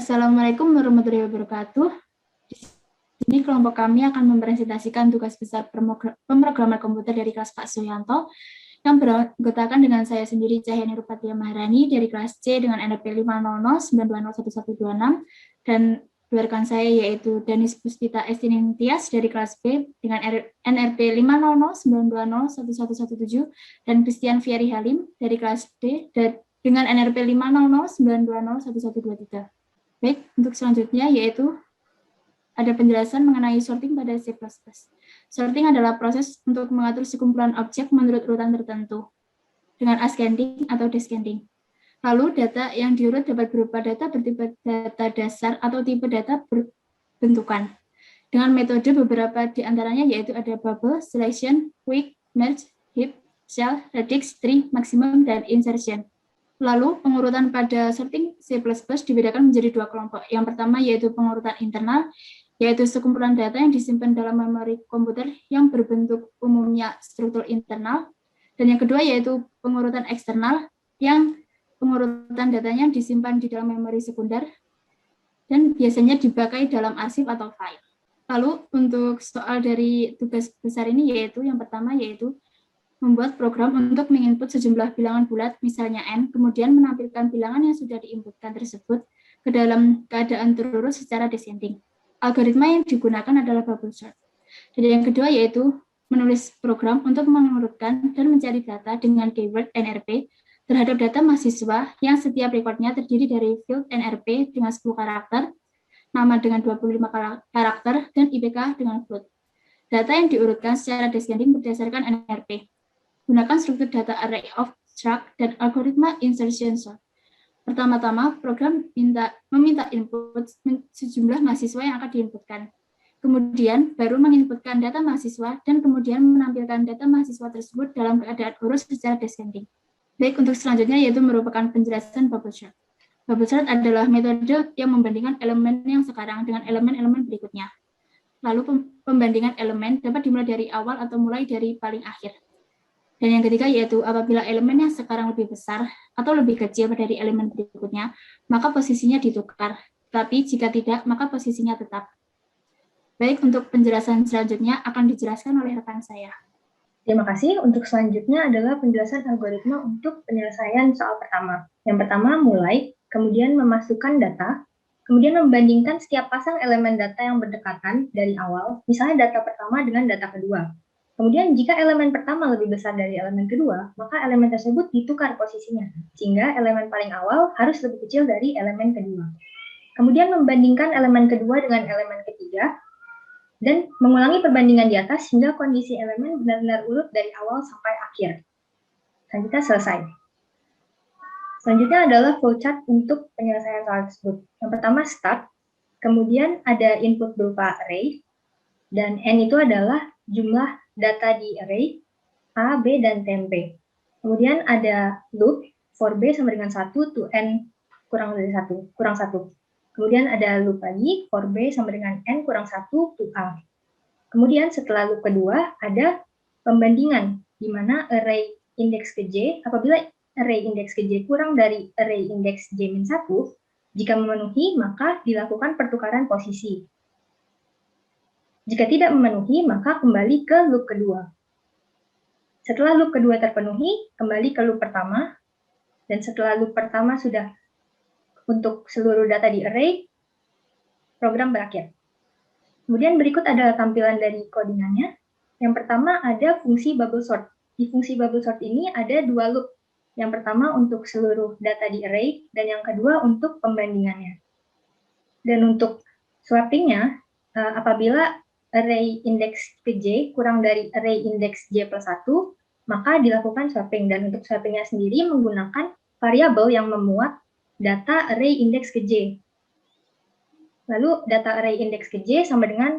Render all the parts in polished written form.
Assalamualaikum warahmatullahi wabarakatuh. Di sini kelompok kami akan mempresentasikan tugas besar pemrograman komputer dari kelas Pak Suyanto yang beranggotakan dengan saya sendiri Cahyani Rupatia Maharani dari kelas C dengan NRP 50092011126 dan dua rekan saya yaitu Danis Puspita Estinin Tias dari kelas B dengan NRP 50092011117 dan Christian Fieri Halim dari kelas D dengan NRP 50092011123. Baik, untuk selanjutnya yaitu ada penjelasan mengenai sorting pada C++. Sorting adalah proses untuk mengatur sekumpulan objek menurut urutan tertentu dengan ascending atau descending. Lalu data yang diurut dapat berupa data bertipe data dasar atau tipe data berbentukan. Dengan metode beberapa di antaranya yaitu ada bubble, selection, quick, merge, heap, shell, radix, tree, maximum, dan insertion. Lalu pengurutan pada sorting C++ dibedakan menjadi dua kelompok. Yang pertama yaitu pengurutan internal, yaitu sekumpulan data yang disimpan dalam memori komputer yang berbentuk umumnya struktur internal. Dan yang kedua yaitu pengurutan eksternal, yang pengurutan datanya disimpan di dalam memori sekunder dan biasanya dipakai dalam arsip atau file. Lalu untuk soal dari tugas besar ini yaitu yang pertama yaitu membuat program untuk menginput sejumlah bilangan bulat, misalnya n, kemudian menampilkan bilangan yang sudah diinputkan tersebut ke dalam keadaan terurut secara descending. Algoritma yang digunakan adalah bubble sort. Dan yang kedua yaitu menulis program untuk mengurutkan dan mencari data dengan keyword NRP terhadap data mahasiswa yang setiap rekodnya terdiri dari field NRP dengan 10 karakter, nama dengan 25 karakter, dan IPK dengan float. Data yang diurutkan secara descending berdasarkan NRP. Gunakan struktur data array of struct dan algoritma insertion sort. Pertama-tama, program meminta input sejumlah mahasiswa yang akan diinputkan. Kemudian, baru menginputkan data mahasiswa dan kemudian menampilkan data mahasiswa tersebut dalam keadaan urut secara descending. Baik, untuk selanjutnya yaitu merupakan penjelasan bubble sort. Bubble sort adalah metode yang membandingkan elemen yang sekarang dengan elemen-elemen berikutnya. Lalu pembandingan elemen dapat dimulai dari awal atau mulai dari paling akhir. Dan yang ketiga yaitu apabila elemen yang sekarang lebih besar atau lebih kecil dari elemen berikutnya, maka posisinya ditukar. Tapi jika tidak, maka posisinya tetap. Baik, untuk penjelasan selanjutnya akan dijelaskan oleh rekan saya. Terima kasih. Untuk selanjutnya adalah penjelasan algoritma untuk penyelesaian soal pertama. Yang pertama, mulai, kemudian memasukkan data, kemudian membandingkan setiap pasang elemen data yang berdekatan dari awal, misalnya data pertama dengan data kedua. Kemudian jika elemen pertama lebih besar dari elemen kedua, maka elemen tersebut ditukar posisinya, sehingga elemen paling awal harus lebih kecil dari elemen kedua. Kemudian membandingkan elemen kedua dengan elemen ketiga, dan mengulangi perbandingan di atas hingga kondisi elemen benar-benar urut dari awal sampai akhir. Selanjutnya selesai. Selanjutnya adalah flowchart untuk penyelesaian soal tersebut. Yang pertama start, kemudian ada input berupa array, dan n itu adalah jumlah data di array A, B, dan temp. Kemudian ada loop for B sama dengan 1 to n kurang 1. Kemudian ada loop lagi for B sama dengan n kurang 1 to A. Kemudian setelah loop kedua ada pembandingan di mana array indeks ke J, apabila array indeks ke J kurang dari array indeks J-1, jika memenuhi maka dilakukan pertukaran posisi. Jika tidak memenuhi, maka kembali ke loop kedua. Setelah loop kedua terpenuhi, kembali ke loop pertama. Dan setelah loop pertama sudah untuk seluruh data di array, program berakhir. Kemudian berikut adalah tampilan dari codingannya. Yang pertama ada fungsi bubble sort. Di fungsi bubble sort ini ada dua loop. Yang pertama untuk seluruh data di array, dan yang kedua untuk pembandingannya. Dan untuk swappingnya, apabila array indeks ke J kurang dari array indeks J plus 1, maka dilakukan swapping. Dan untuk swappingnya sendiri menggunakan variabel yang memuat data array indeks ke J. Lalu data array indeks ke J sama dengan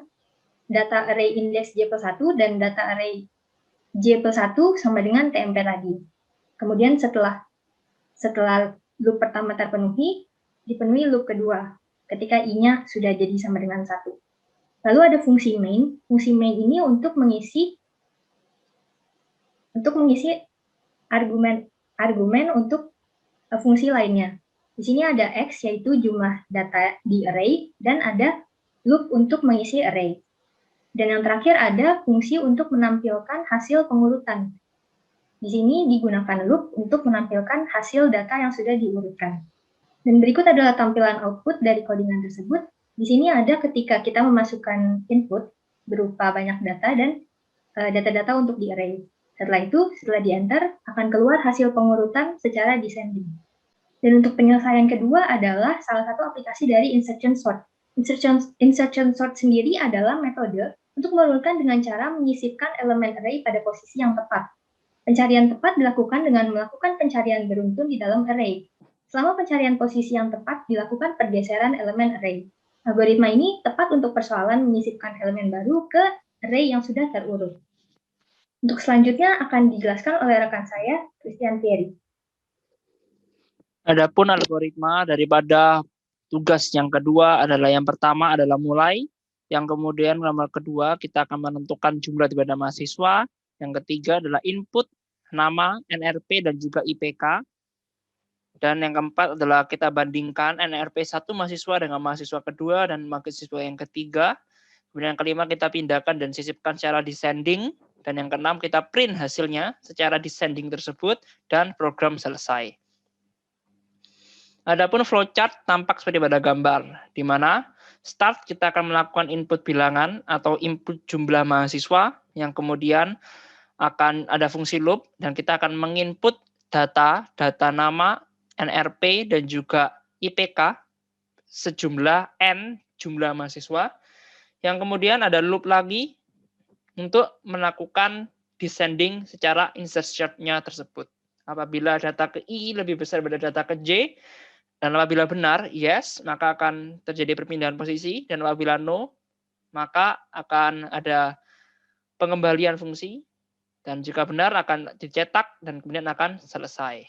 data array indeks J plus 1 dan data array J plus 1 sama dengan TMP tadi. Kemudian setelah loop pertama terpenuhi, dipenuhi loop kedua ketika I-nya sudah jadi sama dengan 1. Lalu ada fungsi main. Fungsi main ini untuk mengisi argumen untuk fungsi lainnya. Di sini ada X, yaitu jumlah data di array, dan ada loop untuk mengisi array. Dan yang terakhir ada fungsi untuk menampilkan hasil pengurutan. Di sini digunakan loop untuk menampilkan hasil data yang sudah diurutkan. Dan berikut adalah tampilan output dari codingan tersebut. Di sini ada ketika kita memasukkan input berupa banyak data dan data-data untuk di array. Setelah itu, setelah di-enter, akan keluar hasil pengurutan secara descending. Dan untuk penyelesaian kedua adalah salah satu aplikasi dari insertion sort. Insertion sort sendiri adalah metode untuk menurunkan dengan cara menyisipkan elemen array pada posisi yang tepat. Pencarian tepat dilakukan dengan melakukan pencarian beruntun di dalam array. Selama pencarian posisi yang tepat dilakukan pergeseran elemen array. Algoritma ini tepat untuk persoalan menyisipkan elemen baru ke array yang sudah terurut. Untuk selanjutnya akan dijelaskan oleh rekan saya, Christian Thierry. Adapun algoritma daripada tugas yang kedua adalah yang pertama adalah mulai, yang kemudian nomor kedua kita akan menentukan jumlah daripada mahasiswa, yang ketiga adalah input, nama, NRP, dan juga IPK. Dan yang keempat adalah kita bandingkan NRP 1 mahasiswa dengan mahasiswa kedua dan mahasiswa yang ketiga. Kemudian yang kelima kita pindahkan dan sisipkan secara descending. Dan yang keenam kita print hasilnya secara descending tersebut dan program selesai. Adapun flowchart tampak seperti pada gambar, di mana start kita akan melakukan input bilangan atau input jumlah mahasiswa, yang kemudian akan ada fungsi loop, dan kita akan menginput data nama, NRP, dan juga IPK sejumlah N jumlah mahasiswa, yang kemudian ada loop lagi untuk melakukan descending secara insertion-nya tersebut. Apabila data ke I lebih besar daripada data ke J, dan apabila benar, yes, maka akan terjadi perpindahan posisi. Dan apabila no, maka akan ada pengembalian fungsi. Dan jika benar akan dicetak dan kemudian akan selesai.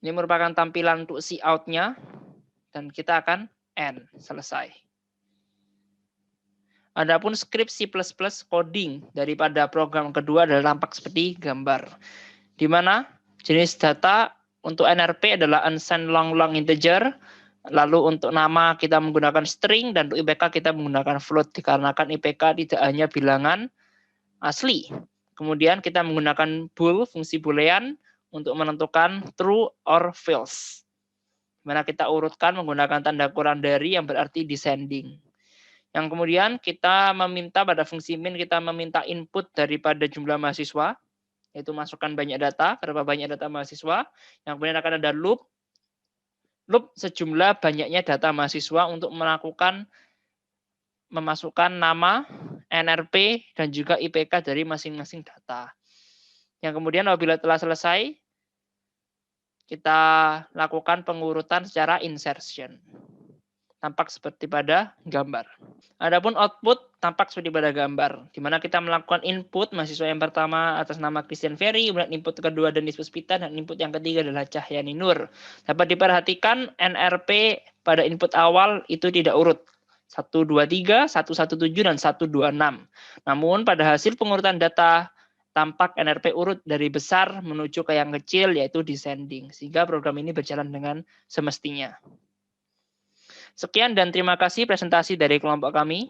Ini merupakan tampilan untuk cout-nya. Dan kita akan end, selesai. Adapun skrip C++ coding daripada program kedua adalah tampak seperti gambar. Di mana jenis data untuk NRP adalah unsigned long integer, lalu untuk nama kita menggunakan string, dan untuk IPK kita menggunakan float, dikarenakan IPK tidak hanya bilangan asli. Kemudian kita menggunakan bool, fungsi boolean, untuk menentukan true or false. Dimana kita urutkan menggunakan tanda kurang dari yang berarti descending. Yang kemudian kita meminta pada fungsi min, kita meminta input daripada jumlah mahasiswa, yaitu masukkan banyak data, berapa banyak data mahasiswa, yang kemudian akan ada loop sejumlah banyaknya data mahasiswa untuk memasukkan nama, NRP, dan juga IPK dari masing-masing data. Yang kemudian apabila telah selesai, kita lakukan pengurutan secara insertion. Tampak seperti pada gambar. Adapun output tampak seperti pada gambar, di mana kita melakukan input mahasiswa yang pertama atas nama Christian Ferry, kemudian input kedua Denis Puspita, dan input yang ketiga adalah Cahyani Nur. Dapat diperhatikan NRP pada input awal itu tidak urut. 123, 117, dan 126. Namun pada hasil pengurutan data tampak NRP urut dari besar menuju ke yang kecil, yaitu descending. Sehingga program ini berjalan dengan semestinya. Sekian dan terima kasih presentasi dari kelompok kami.